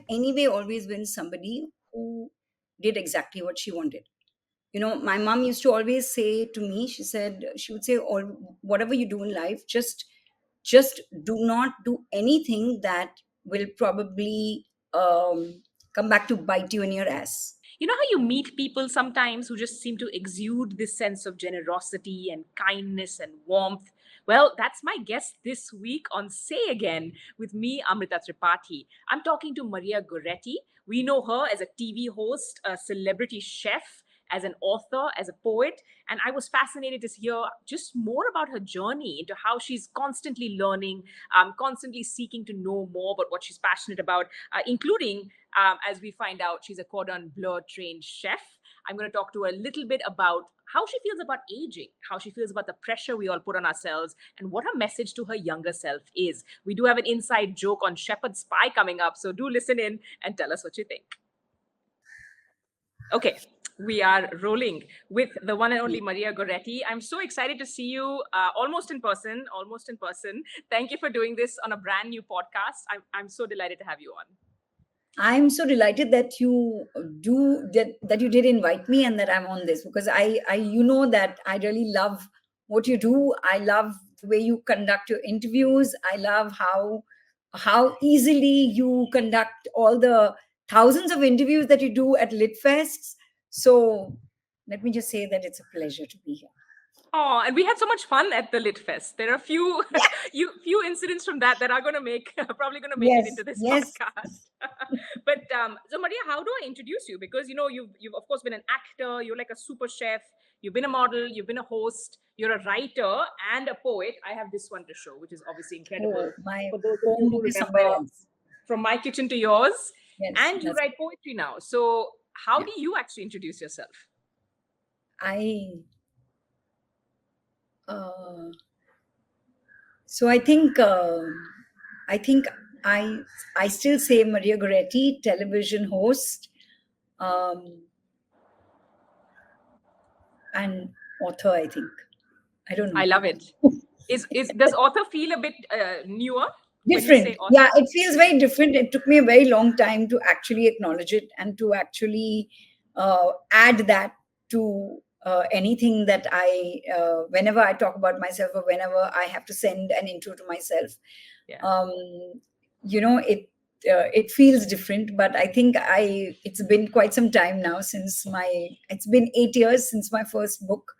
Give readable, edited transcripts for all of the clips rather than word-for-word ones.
anyway always been somebody who did exactly what she wanted. My mom used to always say to me, she would say, all whatever you do in life, just do not do anything that will probably come back to bite you in your ass. You know how you meet people sometimes who just seem to exude this sense of generosity and kindness and warmth? Well, that's my guest this week on Say Again with me, Amrita Tripathi. I'm talking to Maria Goretti. We know her as a TV host, a celebrity chef, as an author, as a poet. And I was fascinated to hear just more about her journey into how she's constantly learning, constantly seeking to know more about what she's passionate about, including as we find out, she's a Cordon Bleu-trained chef. I'm going to talk to her a little bit about how she feels about aging, how she feels about the pressure we all put on ourselves, and what her message to her younger self is. We do have an inside joke on shepherd's pie coming up, so do listen in and tell us what you think. Okay, we are rolling with the one and only Maria Goretti. I'm so excited to see you almost in person, almost in person. Thank you for doing this on a brand new podcast. I'm so delighted to have you on. I'm so delighted that that you did invite me and that I'm on this, because I that I really love what you do. I love the way you conduct your interviews. I love how easily you conduct all the thousands of interviews that you do at Lit Fests. So let me just say that it's a pleasure to be here. Oh, and we had so much fun at the Lit Fest. There are a few few incidents from that are going to make probably going to make it into this podcast. But so Maria, how do I introduce you? Because you've of course been an actor. You're like a super chef. You've been a model. You've been a host. You're a writer and a poet. I have this one to show, which is obviously incredible. My For those of you phone who book is somewhere remember, else. From My Kitchen to Yours, Yes, and you write poetry now. So how do you actually introduce yourself? So I think I still say Maria Goretti, television host, and author. I think I don't know. I love it. Does author feel a bit newer? Different, yeah. It feels very different. It took me a very long time to actually acknowledge it and to actually add that to anything that whenever I talk about myself or whenever I have to send an intro to myself. Yeah. It feels different, but I think it's been quite some time now it's been 8 years since my first book,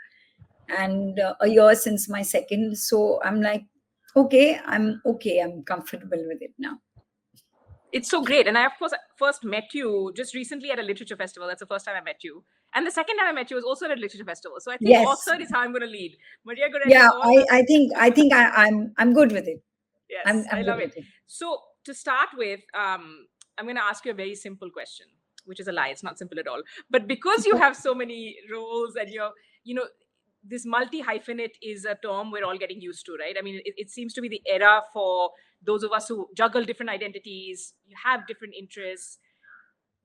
and a year since my second. So I'm like, okay, I'm comfortable with it now. It's so great. And I, of course, first met you just recently at a literature festival. That's the first time I met you. And the second time I met you was also at a literature festival. So I think author is how I'm going to lead. Maria Goretti, yeah, author. I think I'm good with it. Yes, I love it. So to start with, I'm going to ask you a very simple question, which is a lie. It's not simple at all. But because you have so many roles and this multi-hyphenate is a term we're all getting used to, right? I mean, it seems to be the era for those of us who juggle different identities, you have different interests.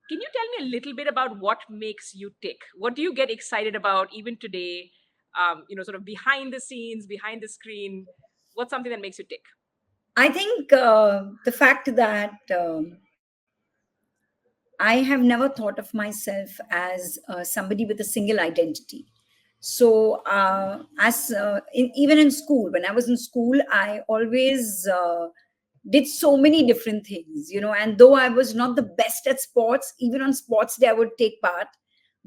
Can you tell me a little bit about what makes you tick? What do you get excited about even today? Sort of behind the scenes, behind the screen. What's something that makes you tick? I think the fact that I have never thought of myself as somebody with a single identity. So, even in school, when I was in school, I always did so many different things, and though I was not the best at sports, even on sports day, I would take part.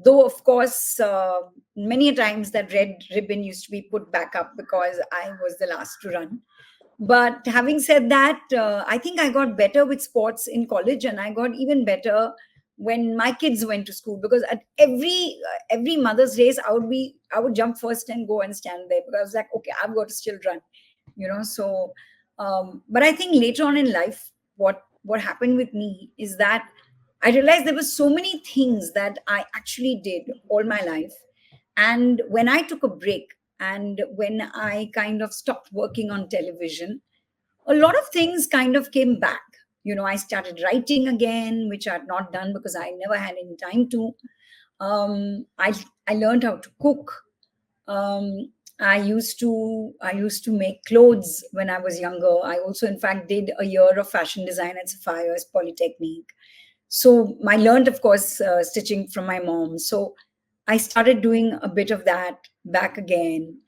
Though, of course, many a times that red ribbon used to be put back up because I was the last to run. But having said that, I think I got better with sports in college, and I got even better when my kids went to school, because at every Mother's Days, I would jump first and go and stand there, because I was like, okay, I've got to still run, So, but I think later on in life, what happened with me is that I realized there were so many things that I actually did all my life, and when I took a break and when I kind of stopped working on television, a lot of things kind of came back. I started writing again, which I had not done because I never had any time to. I learned how to cook. I used to make clothes when I was younger. I also, in fact, did a year of fashion design at Sapphire's Polytechnic. So I learned, of course, stitching from my mom. So I started doing a bit of that back again.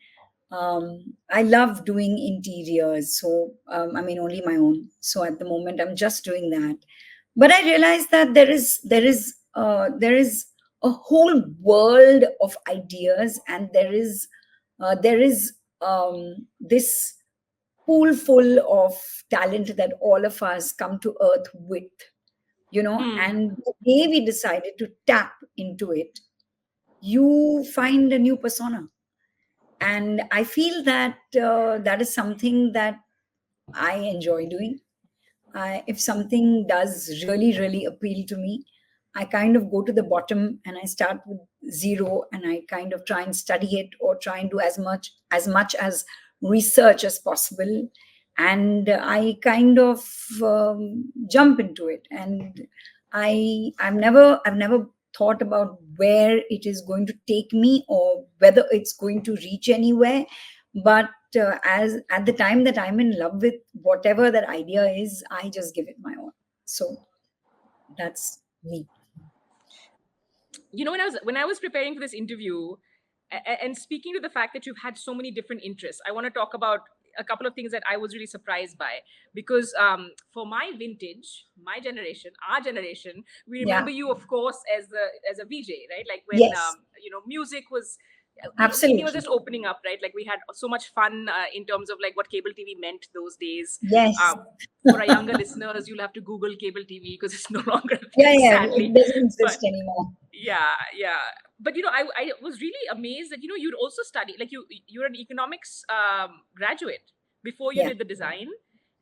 I love doing interiors. So I mean, only my own. So at the moment, I'm just doing that. But I realized that there is a whole world of ideas, and there is this pool full of talent that all of us come to earth with, Hmm. and the day we decided to tap into it, you find a new persona. And I feel that that is something that I enjoy doing. If something does really, really appeal to me, I kind of go to the bottom and I start with zero, and I kind of try and study it, or try and do as much as research as possible. And I kind of jump into it. And I've never thought about where it is going to take me, or whether it's going to reach anywhere. But as at the time that I'm in love with whatever that idea is, I just give it my all. So that's me. When I was preparing for this interview, and speaking to the fact that you've had so many different interests, I want to talk about a couple of things that I was really surprised by, because for my vintage, my generation, our generation, we Yeah. remember you, of course, as a VJ, right? Like when Yes. music was, media was Absolutely. just opening up, right? Like we had so much fun in terms of like what cable TV meant those days. Yes. Um, for our younger listeners, you'll have to Google cable TV because it's no longer a Yeah, thing, yeah. sadly. It doesn't But exist anymore. yeah, yeah. But I was really amazed that you'd also study, like you're an economics graduate before you Yeah. did the design,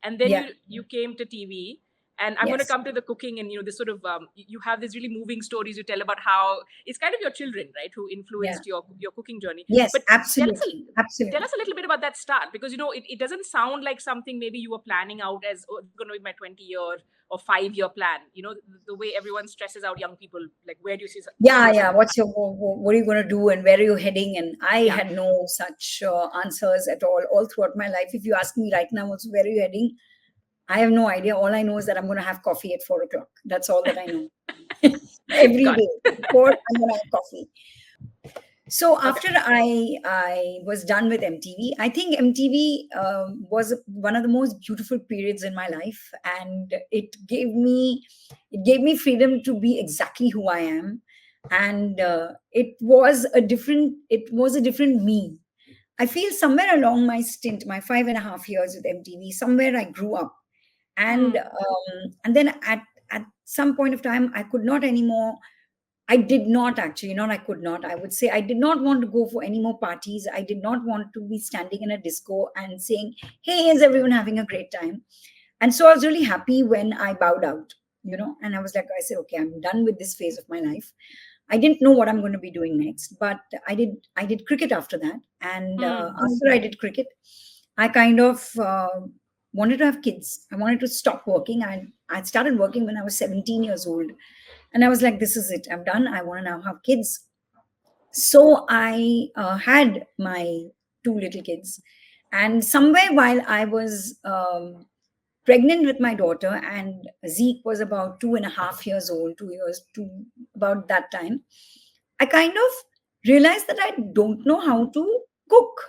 and then Yeah. you came to TV. And I'm going to Yes. come to the cooking, and this sort of you have these really moving stories you tell about how it's kind of your children, right, who Yeah. influenced your cooking journey. Yes. But tell us a Absolutely. tell Absolutely. us a little bit about that start, because it doesn't sound like something maybe you were planning out as, oh, it's going to be my 20-year or 5-year plan. The way everyone stresses out young people, like, where do you see Yeah, yeah. yourself in What's 5? your what are you going to do, and where are you heading? And I Yeah. had no such answers at all throughout my life. If you ask me right now, also, where are you heading? I have no idea. All I know is that I'm going to have coffee at 4 o'clock. That's all that I know. Every Got day, it. four, I'm going to have coffee. So Okay. after I was done with MTV, I think MTV was one of the most beautiful periods in my life, and it gave me freedom to be exactly who I am. And it was a different me. I feel somewhere along my stint, my 5.5 years with MTV, somewhere I grew up. and Hmm. um, and then at some point of time, I could not anymore. I did not actually, not I could not. I would say I did not want to go for any more parties. I did not want to be standing in a disco and saying, "Hey, is everyone having a great time?" And so I was really happy when I bowed out, and I was like, I said, "Okay, I'm done with this phase of my life." I didn't know what I'm going to be doing next, but I did cricket after that. And Hmm. after I did cricket, I kind of wanted to have kids. I wanted to stop working. I started working when I was 17 years old, and I was like, "This is it. I'm done. I want to now have kids." So I had my two little kids, and somewhere while I was pregnant with my daughter, and Zeke was about 2.5 years old, 2 years, about that time, I kind of realized that I don't know how to cook.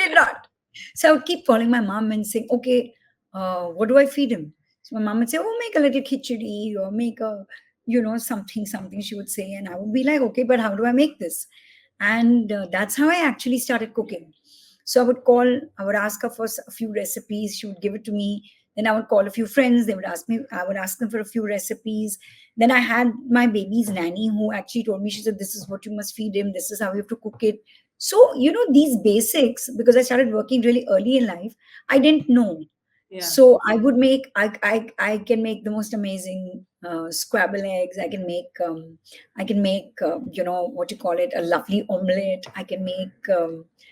Did not. So I would keep calling my mom and saying, "Okay, what do I feed him?" So my mom would say, "Oh, make a little khichdi, or make a, something, something," she would say. And I would be like, "Okay, but how do I make this?" And that's how I actually started cooking. So I would ask her for a few recipes. She would give it to me. Then I would call a few friends. I would ask them for a few recipes. Then I had my baby's nanny who actually told me, she said, "This is what you must feed him. This is how you have to cook it." So, these basics, because I started working really early in life, I didn't know. Yeah. So I can make the most amazing scrabble eggs. I can make what you call it, a lovely omelette. I can make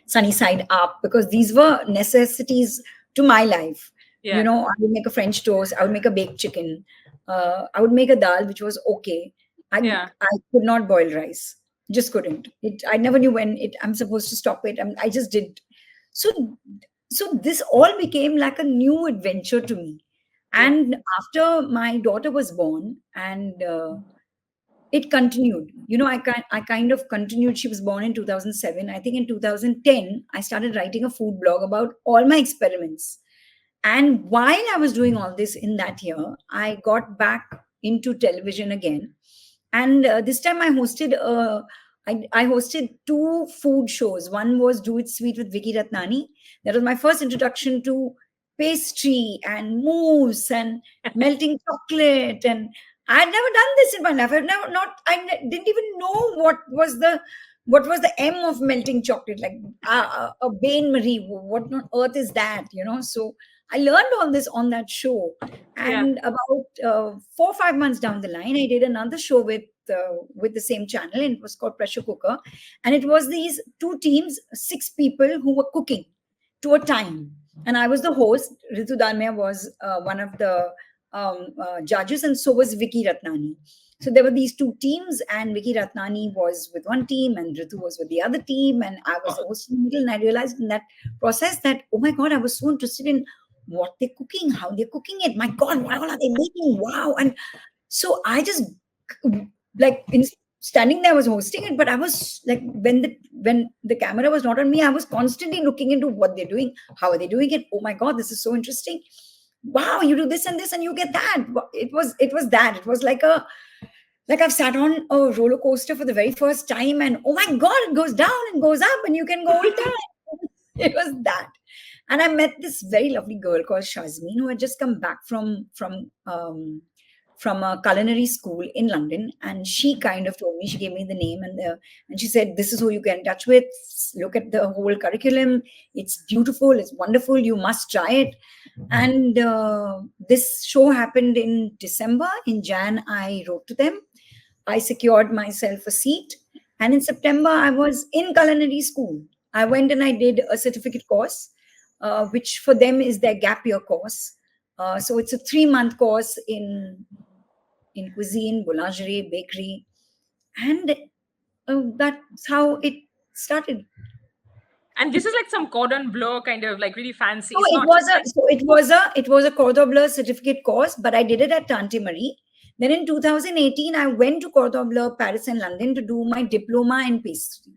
sunny side up, because these were necessities to my life. Yeah. I would make a French toast. I would make a baked chicken. I would make a dal, which was okay. I Yeah. I could not boil rice. Just couldn't. I never knew when I'm supposed to stop it. I just did. So, so this all became like a new adventure to me. Yeah. And after my daughter was born, and it continued. I kind of continued. She was born in 2007. I think in 2010, I started writing a food blog about all my experiments. And while I was doing all this in that year, I got back into television again. And this time I hosted two food shows. One was Do It Sweet with Vicky Ratnani. That was my first introduction to pastry and mousse and melting chocolate. And I had never done this in my life. I've never not. Didn't even know what was the M of melting chocolate, like a Bain Marie. What on earth is that? So I learned all this on that show. Yeah. And about 4 or 5 months down the line, I did another show with the same channel, and it was called Pressure Cooker. And it was these two teams, six people who were cooking to a time. And I was the host. Ritu Dalmia was one of the judges, and so was Vicky Ratnani. So there were these two teams, and Vicky Ratnani was with one team, and Ritu was with the other team, and I was the host in the middle. And I realized in that process that, oh my God, I was so interested in what they're cooking, how they're cooking it. My God, what all are they making? Wow. And so I just, like, in standing there, I was hosting it, but I was like, when the camera was not on me, I was constantly looking into what they're doing, how are they doing it. Oh my God, this is so interesting. Wow, you do this and this and you get that. It was that. It was like I've sat on a roller coaster for the very first time, and oh my God, it goes down and goes up, and you can go all the time. It was that. And I met this very lovely girl called Shazmeen, who had just come back from a culinary school in London. And she kind of told me, she gave me the name, and she said, "This is who you get in touch with. Look at the whole curriculum. It's beautiful. It's wonderful. You must try it." And this show happened in December. In Jan, I wrote to them. I secured myself a seat. And in September, I was in culinary school. I went and I did a certificate course, which for them is their gap year course. So it's a 3-month course in cuisine, boulangerie, bakery, and that's how it started. And this is like some cordon bleu kind of like really fancy. So It's it not. was a so it was a Cordon Bleu certificate course, but I did it at Tante Marie. Then in 2018, I went to Cordon Bleu, Paris, and London to do my diploma in pastry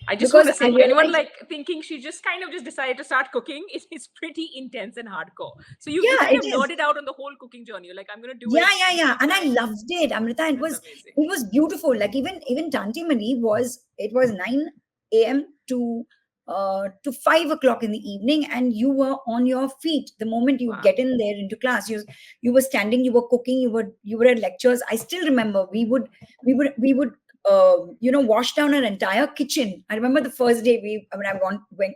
I just want because to I say, for anyone realized, like thinking she just kind of just decided to start cooking, it's pretty intense and hardcore. So you yeah, kind it of is. nerded out on the whole cooking journey. You're like, I'm gonna do Yeah, it. yeah, Give it yeah. a And I try. loved it, Amrita. It That's was amazing. it was beautiful. Like even Tanti Mani it was 9 a.m. to 5 o'clock in the evening, and you were on your feet the moment you Wow. get in there into class. You were standing, you were cooking, you were at lectures. I still remember we would wash down our entire kitchen. I remember the first day when I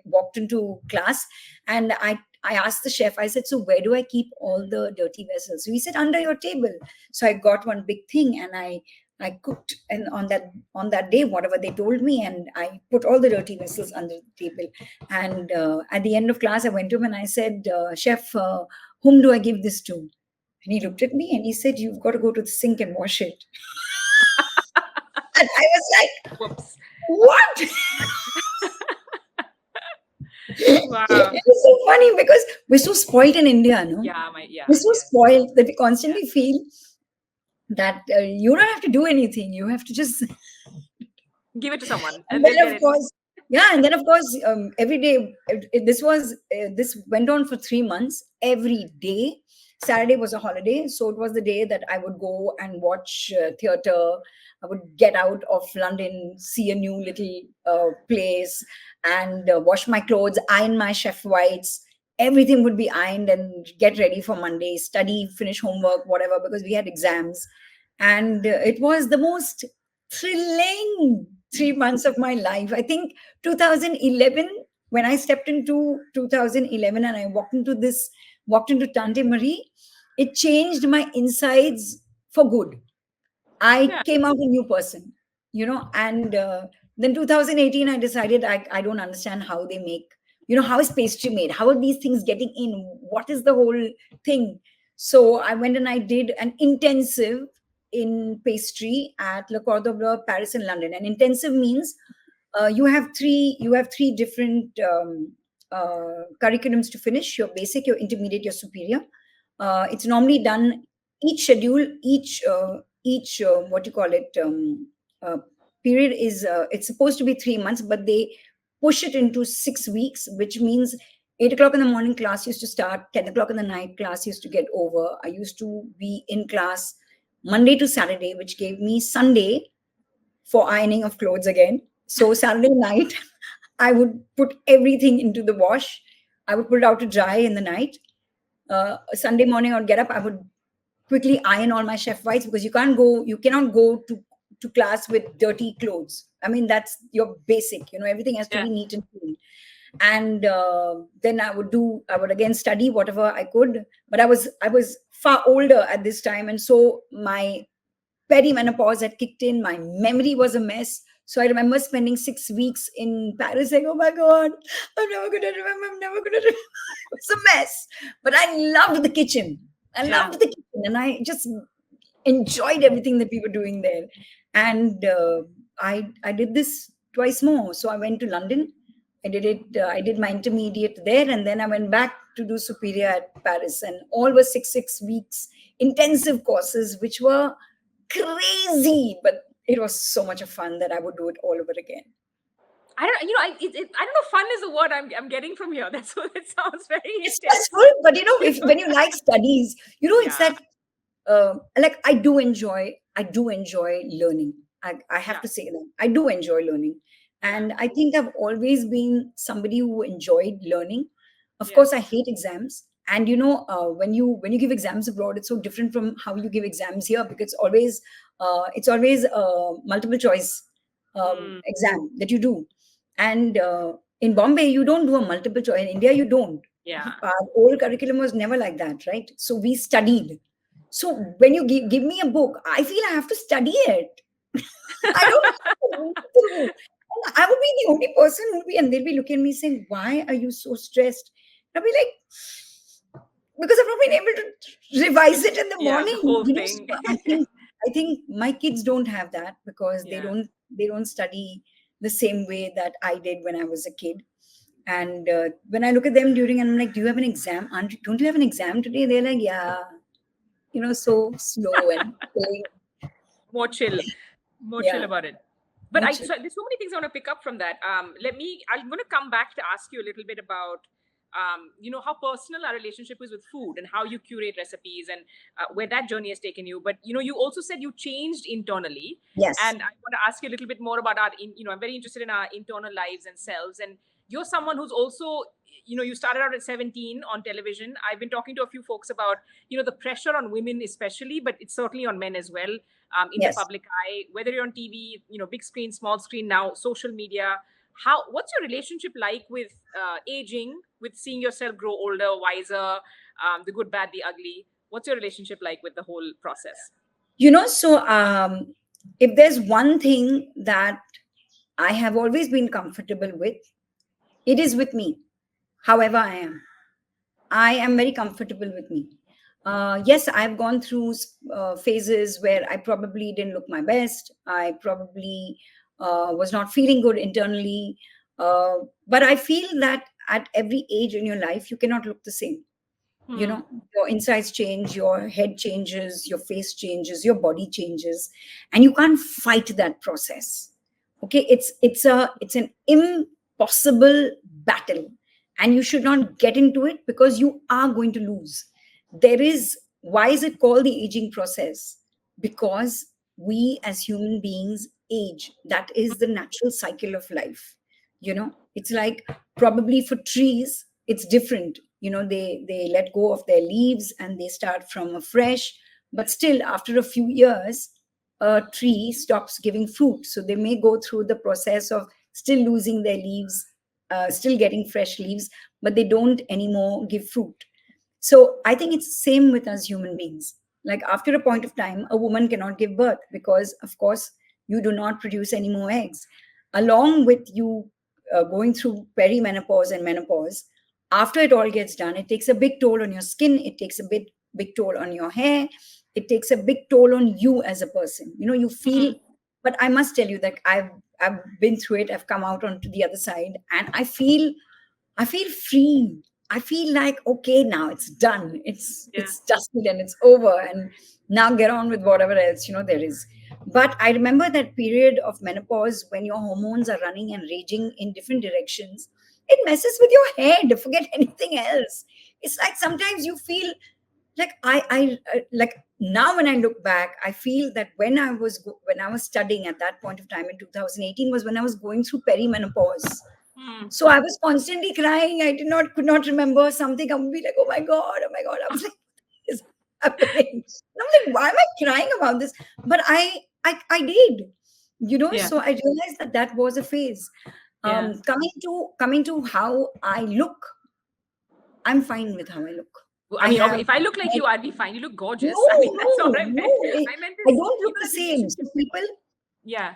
walked into class, and I asked the chef, I said, "So where do I keep all the dirty vessels?" So he said, "Under your table." So I got one big thing, and I cooked, and on that day, whatever they told me, and I put all the dirty vessels under the table. And at the end of class, I went to him and I said, "Chef, whom do I give this to?" And he looked at me and he said, "You've got to go to the sink and wash it." And I was like, Whoops. "What?" Wow. It was so funny because we're so spoiled in India, no? Yeah, my yeah, We're so yeah, spoiled that we yeah. constantly feel that you don't have to do anything. You have to just, Give it to someone and and they'll then get of it. course, yeah, and then of course, every day. This went on for 3 months. Every day, Saturday was a holiday, so it was the day that I would go and watch theater. I would get out of London, see a new little place, and wash my clothes, iron my chef whites. Everything would be ironed and get ready for Monday. Study, finish homework, whatever, because we had exams, and it was the most thrilling 3 months of my life. I think 2011, when I stepped into 2011 and I walked into Tante Marie, it changed my insides for good. I Yeah, came out a new person, and then 2018, I decided I don't understand how they make, how is pastry made? How are these things getting in? What is the whole thing? So I went and I did an intensive in pastry at Le Cordon Bleu, Paris and London. And intensive means you have three different curriculums to finish: your basic, your intermediate, your superior. It's normally done each schedule, each what you call it uh, period is it's supposed to be 3 months, but they push it into 6 weeks, which means 8 o'clock in the morning class used to start, 10 o'clock in the night class used to get over. I used to be in class Monday to Saturday, which gave me Sunday for ironing of clothes again. So Saturday night, I would put everything into the wash. I would put it out to dry in the night. Sunday morning, I would get up. I would quickly iron all my chef whites, because you cannot go to class with dirty clothes. I mean, that's your basic. Everything has to Yeah. be neat and clean. And then I would again study whatever I could. But I was far older at this time, and so my perimenopause had kicked in. My memory was a mess. So I remember spending 6 weeks in Paris, saying, "Oh my God, I'm never going to remember. I'm never going to remember." It was a mess. But I loved the kitchen. I Yeah. loved the kitchen, and I just enjoyed everything that we were doing there. And I did this twice more. So I went to London. I did it. I did my intermediate there, and then I went back to do superior at Paris. And all were 6 weeks intensive courses, which were crazy, but it was so much of fun that I would do it all over again. I don't, you know, I don't know. Fun is the word I'm getting from here. That's what it sounds very It's intense. stressful, but if when you like studies, it's Yeah, that like I do enjoy learning. I have yeah, to say that I do enjoy learning, yeah, and I think I've always been somebody who enjoyed learning. Of yeah. course, I hate exams, and when you give exams abroad, it's so different from how you give exams here, because it's always a multiple choice Mm, exam that you do, and in Bombay you don't do a multiple choice. In India, you don't. yeah. Our old curriculum was never like that, right? So we studied. So when you give me a book, I feel I have to study it. I don't know what to do. And I would be the only person who would be, and they'll be looking at me saying, "Why are you so stressed?" And I'll be like, "Because I've not been able to revise it in the Yeah, the morning." whole So thing. I think my kids don't have that, because they Yeah. don't they don't study the same way that I did when I was a kid. And when I look at them during, and I'm like, "Do you have an exam? Don't you have an exam today?" They're like, "Yeah," so slow and saying, More chill, more chill yeah, about it. But much. there's so many things I want to pick up from that. I'm going to come back to ask you a little bit about, how personal our relationship is with food and how you curate recipes and where that journey has taken you. But, you also said you changed internally. Yes, And I want to ask you a little bit more about I'm very interested in our internal lives and selves. And you're someone who's also, you started out at 17 on television. I've been talking to a few folks about, the pressure on women especially, but it's certainly on men as well, in the yes. public eye, whether you're on TV, big screen, small screen, now social media. What's your relationship like with aging, with seeing yourself grow older, wiser, the good, bad, the ugly? What's your relationship like with the whole process? So if there's one thing that I have always been comfortable with, it is with me, however I am. I am very comfortable with me. Yes, I've gone through phases where I probably didn't look my best. I probably was not feeling good internally. Uh, but I feel that at every age in your life, you cannot look the same. you Hmm. know your insides change, your head changes, your face changes, your body changes, and you can't fight that process. Okay, it's an impossible battle, and you should not get into it, because you are going to lose. Why is it called the aging process? Because we as human beings age. That is the natural cycle of life. It's like, probably for trees it's different. They let go of their leaves and they start from afresh. But still, after a few years, a tree stops giving fruit, so they may go through the process of still losing their leaves, still getting fresh leaves, but they don't anymore give fruit. So I think it's the same with us human beings. Like, after a point of time, a woman cannot give birth, because, of course, you do not produce any more eggs. Along with you going through perimenopause and menopause, after it all gets done, it takes a big toll on your skin. It takes a big toll on your hair. it takes a big toll on you as a person. You feel. Hmm. But I must tell you that I've been through it. I've come out onto the other side, and I feel free. I feel like, okay, now it's done. Yeah. It's dusted and it's over, and now get on with whatever else there is. But I remember that period of menopause when your hormones are running and raging in different directions. It messes with your head. Forget anything else. It's like sometimes you feel like like now when I look back, I feel that when I was studying at that point of time in 2018 was when I was going through perimenopause. Hmm. So I was constantly crying. I could not remember something. I would be like, oh my God, oh my God. I was like, what is happening? And I'm like, why am I crying about this? But I did, Yeah. so I realized that that was a phase. Yeah. Coming to how I look, I'm fine with how I look. I I mean, have if I look like you, I'd be fine. You look no, gorgeous. I mean, that's all no, I meant. no. I meant I this, don't look the the same. relationship. So people, Yeah.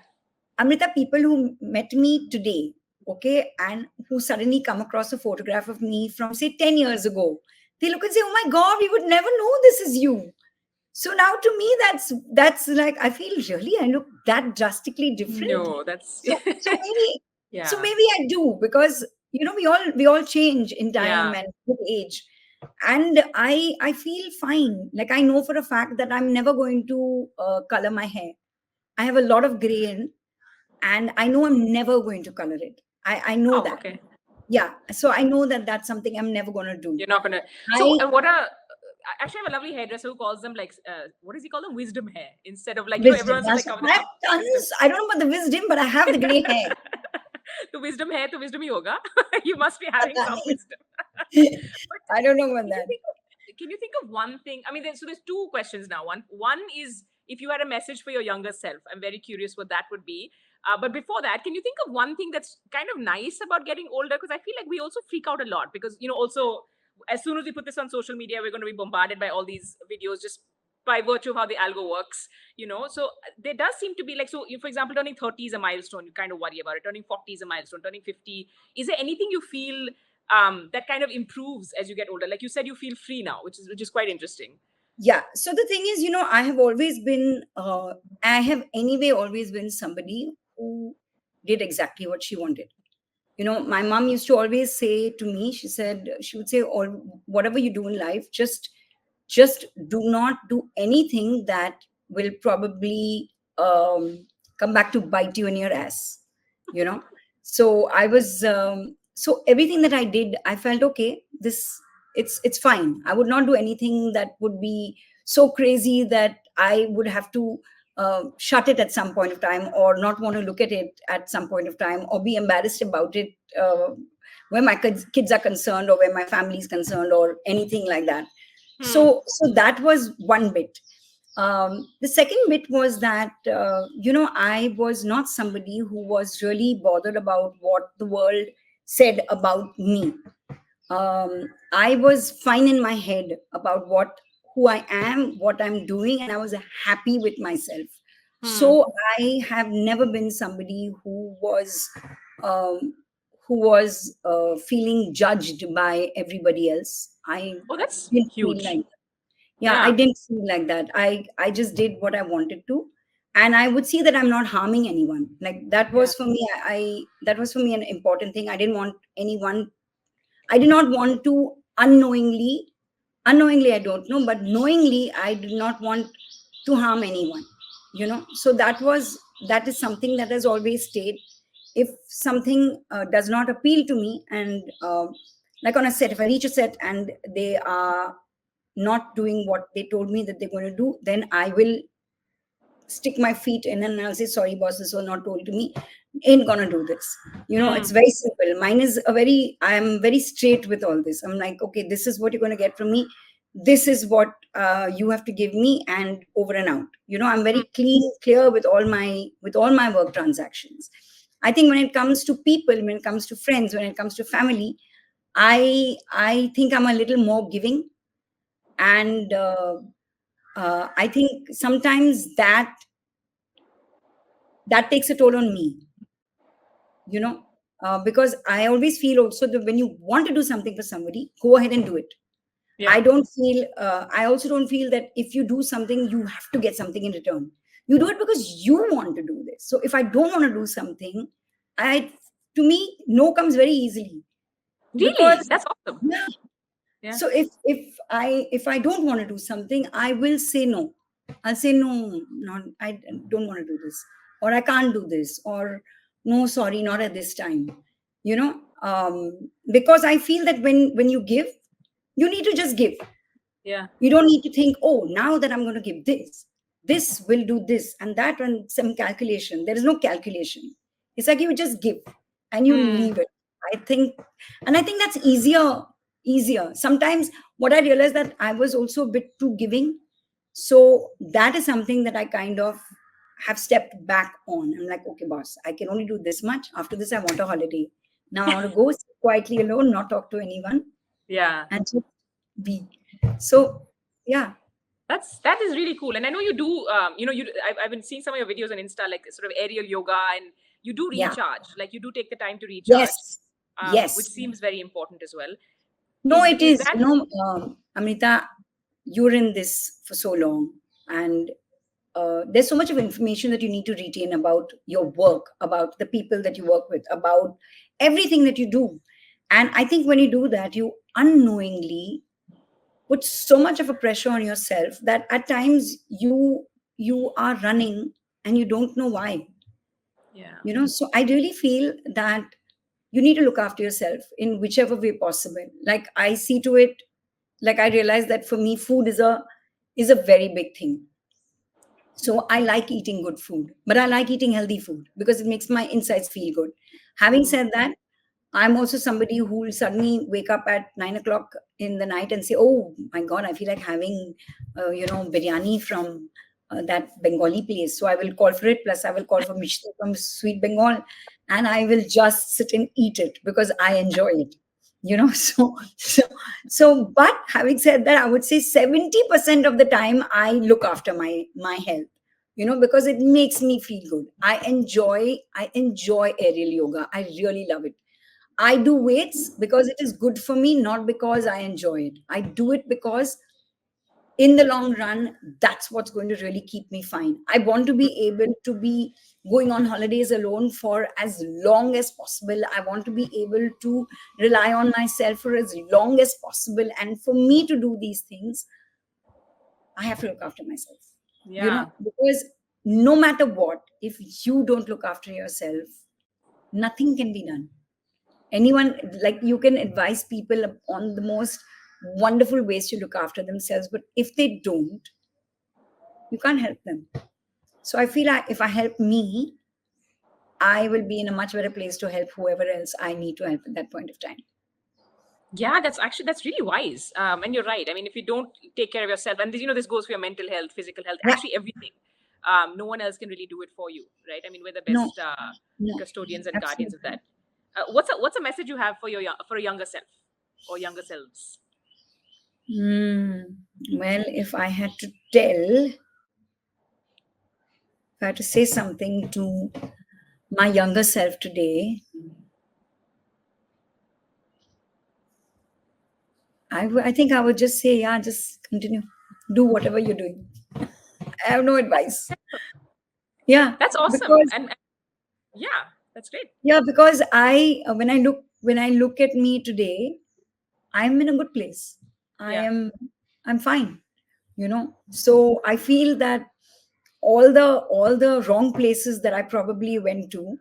Amrita, people who met me today, okay, and who suddenly come across a photograph of me from say 10 years ago, they look and say, "Oh my God, we would never know this is you." So now to me, that's like I feel really I look that drastically different. No, that's So maybe so yeah. maybe I do because we all change in time Yeah. and with age, and I feel fine. Like I know for a fact that I'm never going to color my hair. I have a lot of gray in, and I know I'm never going to color it. I know Oh, that. okay. Yeah. So I know that that's something I'm never going to do. You're not gonna. So, I what a. I actually have a lovely hairdresser who calls them like, what does he call them? Wisdom hair instead of like, wisdom. everyone says Yeah, like so cover I them have up. Wisdom. tons. I don't know about the wisdom, but I have the gray hair. The wisdom hair, the wisdom yoga. You must be having some wisdom. But I don't know about can you that. think can you think of one thing? I mean, there's two questions now. One is if you had a message for your younger self. I'm very curious what that would be. But before that, can you think of one thing that's kind of nice about getting older? Because I feel like we also freak out a lot because also as soon as we put this on social media, we're going to be bombarded by all these videos just by virtue of how the algo works. So there does seem to be like, so for example, turning 30 is a milestone. You kind of worry about it. Turning 40 is a milestone. Turning 50, is there anything you feel that kind of improves as you get older? Like you said, you feel free now, which is quite interesting. Yeah. So the thing is, I have always been, I have anyway always been somebody who did exactly what she wanted. My mom used to always say to me, she would say, all whatever you do in life, just do not do anything that will probably come back to bite you in your ass. You know. So I was, so everything that I did, I felt okay. It's fine. I would not do anything that would be so crazy that I would have to shut it at some point of time, or not want to look at it at some point of time, or be embarrassed about it where my kids are concerned, or where my family is concerned, or anything like that. Hmm. So that was one bit. The second bit was that I was not somebody who was really bothered about what the world said about me. I was fine in my head about who I am, what I'm doing, and I was happy with myself. Hmm. So I have never been somebody um, who was feeling judged by everybody else. I Oh, that's didn't feel huge. like yeah, I Yeah. didn't feel like that. I just did what I wanted to, and I would see that I'm not harming anyone. Like that Yeah. was for me. That was for me an important thing. I didn't want anyone. I did not want to unknowingly, I don't know, but knowingly, I did not want to harm anyone. So that is something that has always stayed. If something does not appeal to me, and like on a set, if I reach a set and they are not doing what they told me that they're going to do, then I will stick my feet in and I'll say, sorry, boss, this was not told to me. Ain't gonna do this. It's Hmm. very simple. Mine is I'm very straight with all this. I'm like, okay, this is what you're gonna get from me. This is what you have to give me, and over and out. I'm Hmm. very clear with all my work transactions. I think when it comes to people, when it comes to friends, when it comes to family, I think I'm a little more giving, and I think sometimes that takes a toll on me, you know because I always feel also that when you want to do something for somebody, go ahead and do it. Yeah. I also don't feel that if you do something, you have to get something in return. You do it because you want to do this. So if I don't want to do something, I, to me, no comes very easily Really? because, That's awesome. yeah. Yeah. So if I don't want to do something, I will say no. I'll say no, not I don't want to do this, or I can't do this, or no, sorry, not at this time. You know, because I feel that when you give, you need to just give. Yeah. You don't need to think, oh, now that I'm going to give this will do this and that, and some calculation. There is no calculation. It's like you just give and you Hmm. leave it. I think, and I think that's easier. Sometimes what I realized that I was also a bit too giving. So that is something that I kind of have stepped back on. I'm like, okay, boss, I can only do this much. After this, I want a holiday. Now I want to go sit quietly alone, not talk to anyone, Yeah. and just be. So yeah, That is really cool. And I know you do. I've been seeing some of your videos on Insta, like sort of aerial yoga, and you do yeah, recharge. Like you do take the time to recharge, yes, which yes. seems very important as well. No, Is it is is. that? Amrita, you're in this for so long, and there's so much of information that you need to retain about your work, about the people that you work with, about everything that you do. And I think when you do that, you unknowingly put so much of a pressure on yourself that at times you are running and you don't know why. Yeah. So I really feel that you need to look after yourself in whichever way possible. Like I see to it, like I realize that for me, food is a very big thing. So I like eating good food, but I like eating healthy food because it makes my insides feel good. Having Mm. said that, I'm also somebody who will suddenly wake up at 9 o'clock in the night and say, "Oh my God, I feel like having, biryani from that Bengali place." So I will call for it. Plus, I will call for mishti from Sweet Bengal, and I will just sit and eat it because I enjoy it. So. But having said that, I would say 70% of the time I look after my health. Because it makes me feel good. I enjoy aerial yoga. I really love it. I do weights because it is good for me, not because I enjoy it. I do it because in the long run, that's what's going to really keep me fine. I want to be able to be going on holidays alone for as long as possible. I want to be able to rely on myself for as long as possible. And for me to do these things, I have to look after myself. Yeah. Because no matter what, if you don't look after yourself, nothing can be done. Anyone, like, you can advise people on the most wonderful ways to look after themselves, but if they don't, you can't help them. So I feel like if I help me, I will be in a much better place to help whoever else I need to help at that point of time. Yeah, that's really wise. And you're right. I mean, if you don't take care of yourself, and this goes for your mental health, physical health, Yeah. actually everything. No one else can really do it for you, right? I mean, we're the No, best no, custodians and guardians of absolutely. that. What's a message you have for for a younger self or younger selves? Hmm. Well, if I had to say something to my younger self today, I think I would just say, yeah, just continue, do whatever you're doing. I have no advice. Yeah, That's awesome. because And yeah, that's great. when I look at me today, I'm in a good place. I Yeah. am I'm fine. So I feel that all the wrong places that I probably went to,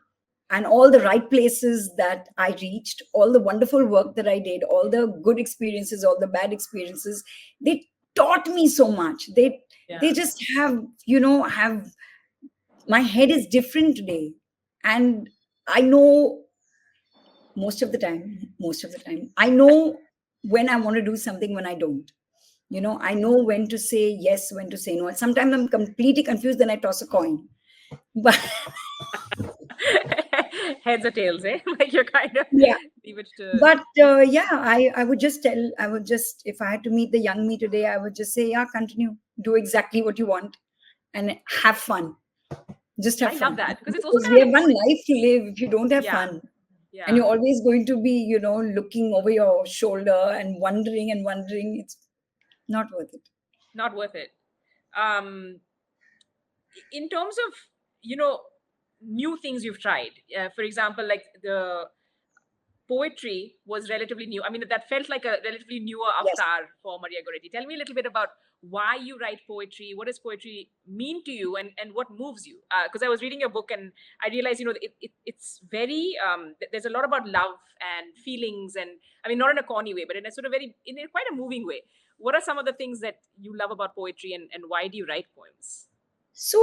and all the right places that I reached, all the wonderful work that I did, all the good experiences, all the bad experiences, they taught me so much. They Yeah. just have my head is different today. And I know most of the time I know when I want to do something, when I don't. I know when to say yes, when to say no. Sometimes I'm completely confused, then I toss a coin. But Heads or tails, eh? Like you're kind of yeah, leave it to. but yeah, I would just, if I had to meet the young me today, I would just say, yeah, continue, do exactly what you want, and have fun. Just have I love fun, that because it's also because kind we of have one important. life to live. If you don't have Yeah. fun, And Yeah. you're always going to be, looking over your shoulder and wondering and wondering. It's not worth it. Not worth it. Um, in terms of, you know, new things you've tried, for example, like the poetry was relatively new. I mean, that felt like a relatively newer Yes. avatar for Maria Goretti. Tell me a little bit about why you write poetry. What does poetry mean to you, and what moves you? Because I was reading your book and I realized, it's very, there's a lot about love and feelings, and I mean, not in a corny way, but in a sort of in a quite a moving way. What are some of the things that you love about poetry, and why do you write poems? So,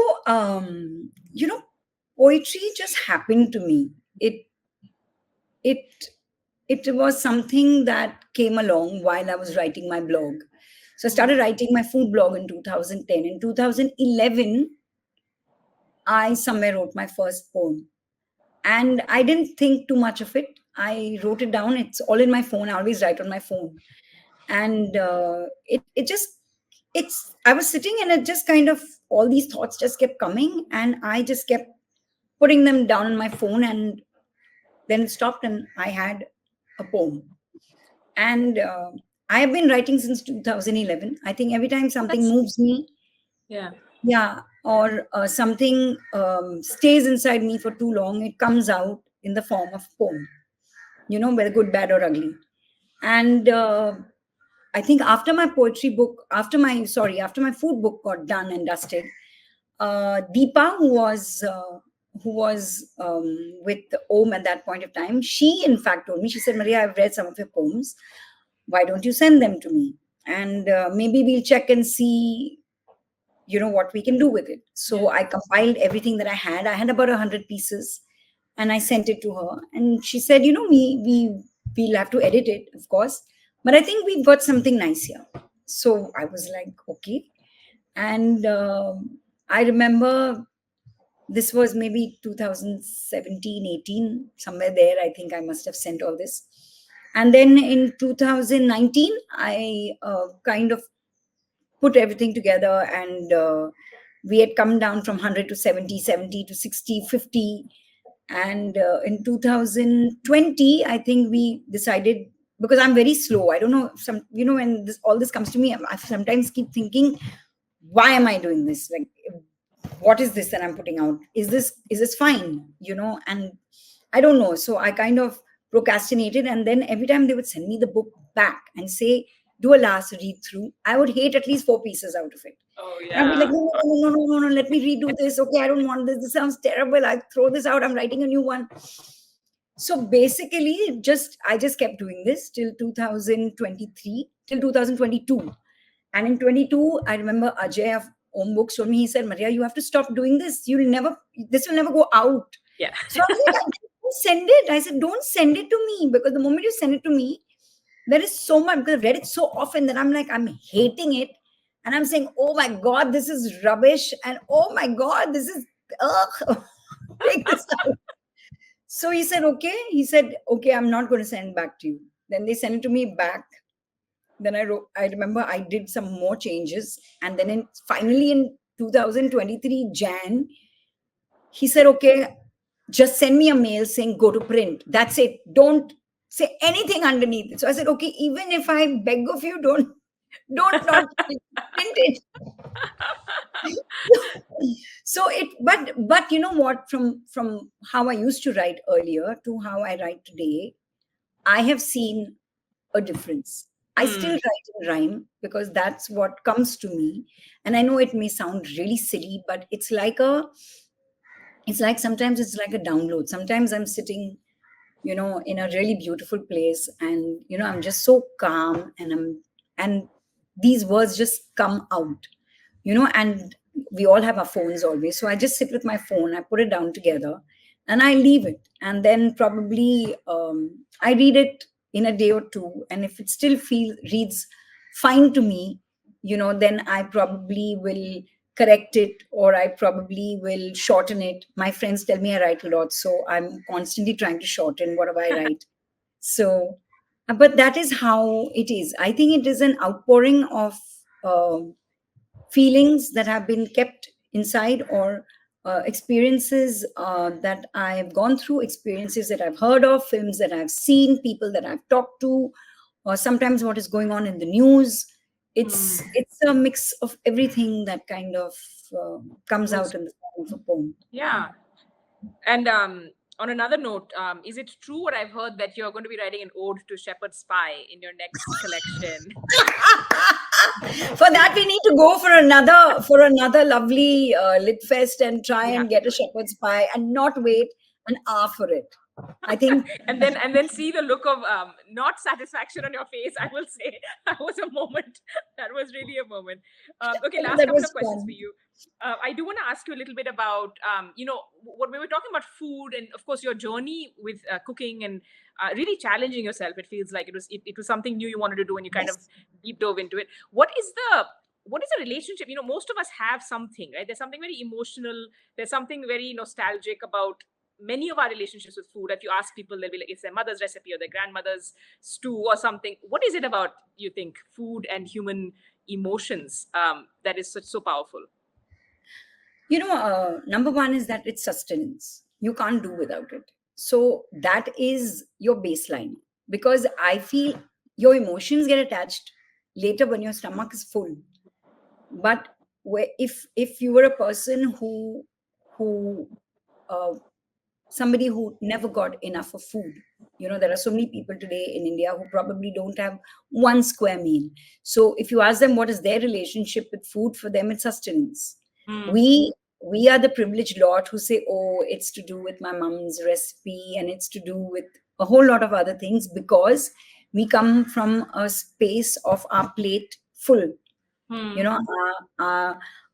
poetry just happened to me. It it was something that came along while I was writing my blog. So I Hmm. started writing my food blog in 2010. In 2011, I somewhere wrote my first poem. And I didn't think too much of it. I wrote it down. It's all in my phone. I always write on my phone. And it just, I was sitting and it just kind of, all these thoughts just kept coming. And I just kept putting them down on my phone. And then it stopped and I had a poem. And I have been writing since 2011. I think every time Oh, something that's moves me, yeah. yeah, or something stays inside me for too long, it comes out in the form of poem, whether good, bad, or ugly. And I think after my poetry book, after my food book got done and dusted, Deepa, who was with Om at that point of time, she in fact told me, she said, Maria, I've read some of your poems. Why don't you send them to me? And maybe we'll check and see, what we can do with it. Yeah. So I compiled everything that I had. I had about 100 pieces, and I sent it to her. And she said, we'll have to edit it, of course, but I think we've got something nice here. So I was like, okay. And I remember this was maybe 2017, 18, somewhere there. I think I must have sent all this. And then in 2019, I kind of put everything together, and we had come down from 100 to 70, 70 to 60, 50. And in 2020, I think we decided, because I'm very slow. I don't know, when all this comes to me, I sometimes keep thinking, why am I doing this? Like, what is this that I'm putting out? Is this fine? And I don't know. So I kind of procrastinated. And then every time they would send me the book back and say, do a last read through, I would hate at least 4 pieces out of it. Oh And I'd be like, yeah. no, no, no, no, no, no, no, let me redo this. Okay, I don't want this. This sounds terrible. I throw this out. I'm writing a new one. So basically, I just kept doing this till 2023, till 2022. And in 22, I remember Ajay of Om Books told me, he said, Maria, you have to stop doing this. This will never go out. Yeah. So I was like, don't send it. I said, don't send it to me, because the moment you send it to me, there is so much, because I've read it so often that I'm like, I'm hating it. And I'm saying, oh my God, this is rubbish. And oh my God, this is, ugh, take this out. So he said, okay. He said, okay, I'm not going to send it back to you. Then they sent it to me back. Then I remember I did some more changes. And then finally in 2023, Jan, he said, okay, just send me a mail saying go to print. That's it. Don't say anything underneath it. So I said, okay, even if I beg of you, don't not print it. So but you know what, from how I used to write earlier to how I write today, I have seen a difference. I still Hmm. write in rhyme because that's what comes to me. And I know it may sound really silly, but it's like sometimes it's like a download. Sometimes I'm sitting, in a really beautiful place, and I'm just so calm, and these words just come out, and we all have our phones always. So I just sit with my phone, I put it down together, and I leave it. And then probably I read it in a day or two. And if it still reads fine to me, then I probably will correct it, or I probably will shorten it. My friends tell me I write a lot. So I'm constantly trying to shorten whatever I write. So, but that is how it is. I think it is an outpouring of feelings that have been kept inside, or experiences that I've gone through, experiences that I've heard of, films that I've seen, people that I've talked to, or sometimes what is going on in the news. It's a mix of everything that kind of comes Rolls. out in the form of a poem. Yeah. And on another note, is it true what I've heard that you're going to be writing an ode to shepherd's pie in your next collection? For that, we need to go for another lovely lit fest and try Yeah. and get a shepherd's pie and not wait an hour for it. I think And then see the look of not satisfaction on your face. I will say that was a moment. That was really a moment. Okay, last that couple of was questions for fun. you. I do want to ask you a little bit about what we were talking about food, and of course your journey with cooking and really challenging yourself. It feels like it was something new you wanted to do, and you kind of Yes. deep dove into it. What is the relationship? Most of us have something, right? There's something very emotional. There's something very nostalgic about many of our relationships with food. If you ask people, they'll be like, it's their mother's recipe or their grandmother's stew or something. What is it about, you think, food and human emotions that is so powerful? Number one is that it's sustenance. You can't do without it. So that is your baseline. Because I feel your emotions get attached later when your stomach is full. But if you were a person who uh, somebody who never got enough of food, there are so many people today in India who probably don't have one square meal. So if you ask them what is their relationship with food, for them it's sustenance. Mm. We are the privileged lot who say, oh, it's to do with my mom's recipe and it's to do with a whole lot of other things, because we come from a space of our plate full, you Mm. know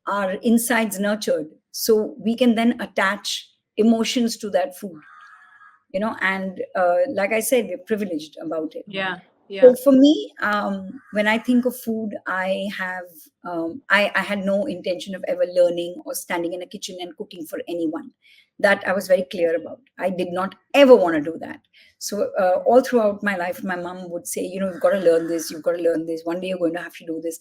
our insides nurtured, so we can then attach emotions to that food, and like I said, we're privileged about it. Yeah, yeah. So for me, when I think of food, I had no intention of ever learning or standing in a kitchen and cooking for anyone. That I was very clear about. I did not ever want to do that. So all throughout my life, my mom would say, you've got to learn this, you've got to learn this. One day you're going to have to do this.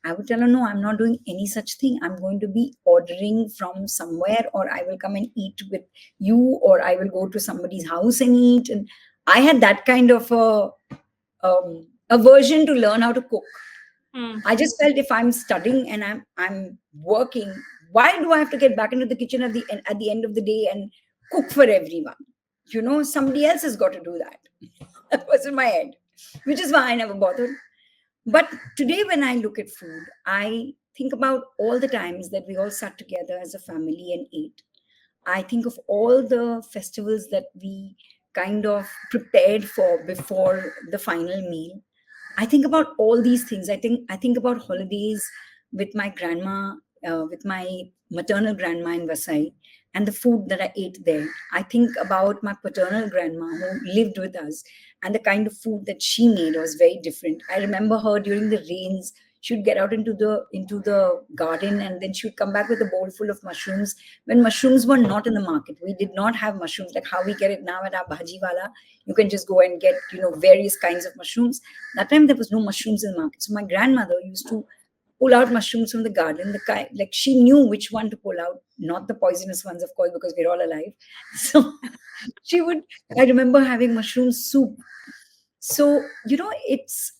I would tell her, no, I'm not doing any such thing. I'm going to be ordering from somewhere, or I will come and eat with you, or I will go to somebody's house and eat. And I had that kind of aversion to learn how to cook. Mm. I just felt if I'm studying and I'm working, why do I have to get back into the kitchen at the end of the day and cook for everyone? Somebody else has got to do that. That was in my head, which is why I never bothered. But today, when I look at food, I think about all the times that we all sat together as a family and ate. I think of all the festivals that we kind of prepared for before the final meal. I think about all these things. I think about holidays with my grandma, with my maternal grandma in Vasai, and the food that I ate there. I think about my paternal grandma who lived with us, and the kind of food that she made was very different. I remember her during the rains. She would get out into the garden, and then she would come back with a bowl full of mushrooms when mushrooms were not in the market. We did not have mushrooms like how we get it now at our bhaji wala. You can just go and get various kinds of mushrooms. That time there was no mushrooms in the market. So my grandmother used to pull out mushrooms from the garden. The kind, like, she knew which one to pull out, not the poisonous ones, of course, because we're all alive. So she would. I remember having mushroom soup. So it's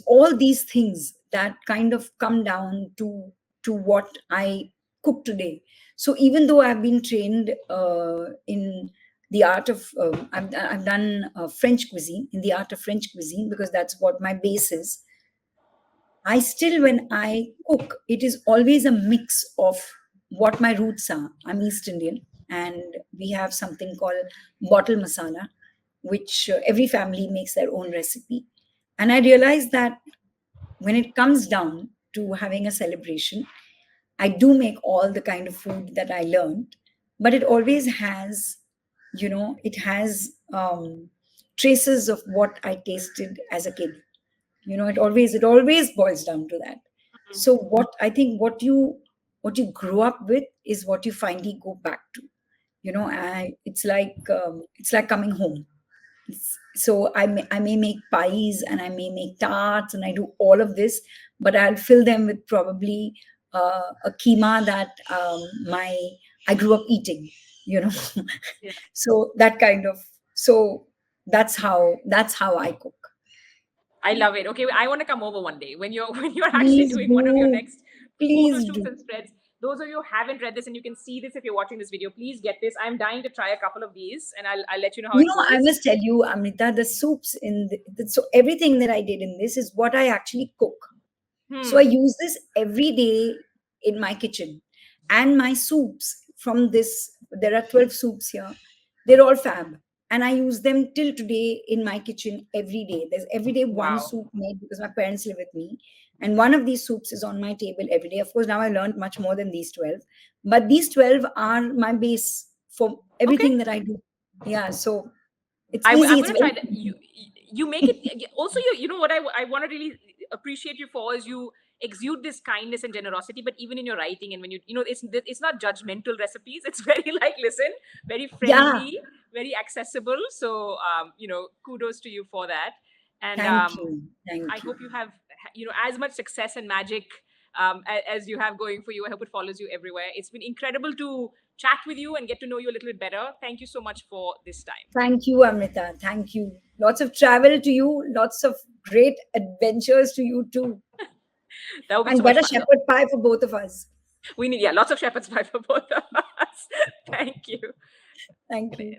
all these things that kind of come down to what I cook today. So even though I've been trained in the art of I've done French cuisine, in the art of French cuisine, because that's what my base is. I still, when I cook, it is always a mix of what my roots are. I'm East Indian, and we have something called bottle masala, which every family makes their own recipe. And I realized that when it comes down to having a celebration, I do make all the kind of food that I learned, but it always has, it has traces of what I tasted as a kid. It always boils down to that. So what I think, what you grow up with is what you finally go back to. It's like coming home. So I may make pies and I may make tarts and I do all of this, but I'll fill them with probably a keema that my I grew up eating, you know. Yeah. So that kind of, so that's how I cook. I love it. Okay, I want to come over one day when you're when you're actually Please doing one of your do, next photo please shoots do. and spreads. Those of you who haven't read this, and you can see this if you're watching this video, please get this. I'm dying to try a couple of these, and I'll let you know how You it know, I goes. must tell you, Amrita, the soups so everything that I did in this is what I actually cook. So I Hmm. use this every day in my kitchen. And my soups from this, there are 12 soups here. They're all fab. And I use them till today in my kitchen every day. There's every day one Wow. soup made because my parents live with me. And one of these soups is on my table every day. Of course, now I learned much more than these 12. But these 12 are my base for Okay. everything that I do. Yeah. So it's I'm easy. It's going to try very that. easy. You make it also. You know what I want to really appreciate you for is you exude this kindness and generosity. But even in your writing and when it's not judgmental recipes. It's very like listen, very Yeah. friendly, very accessible. So kudos to you for that. And Thank you. I Thank you. hope you have as much success and magic as you have going for you. I hope it follows you everywhere. It's been incredible to chat with you and get to know you a little bit better. Thank you so much for this time. Thank you, Amrita. Thank you. Lots of travel to you. Lots of great adventures to you too. That would be And so much better fun. shepherd pie for both of us. We need, yeah, lots of shepherd's pie for both of us. Thank you. Thank you.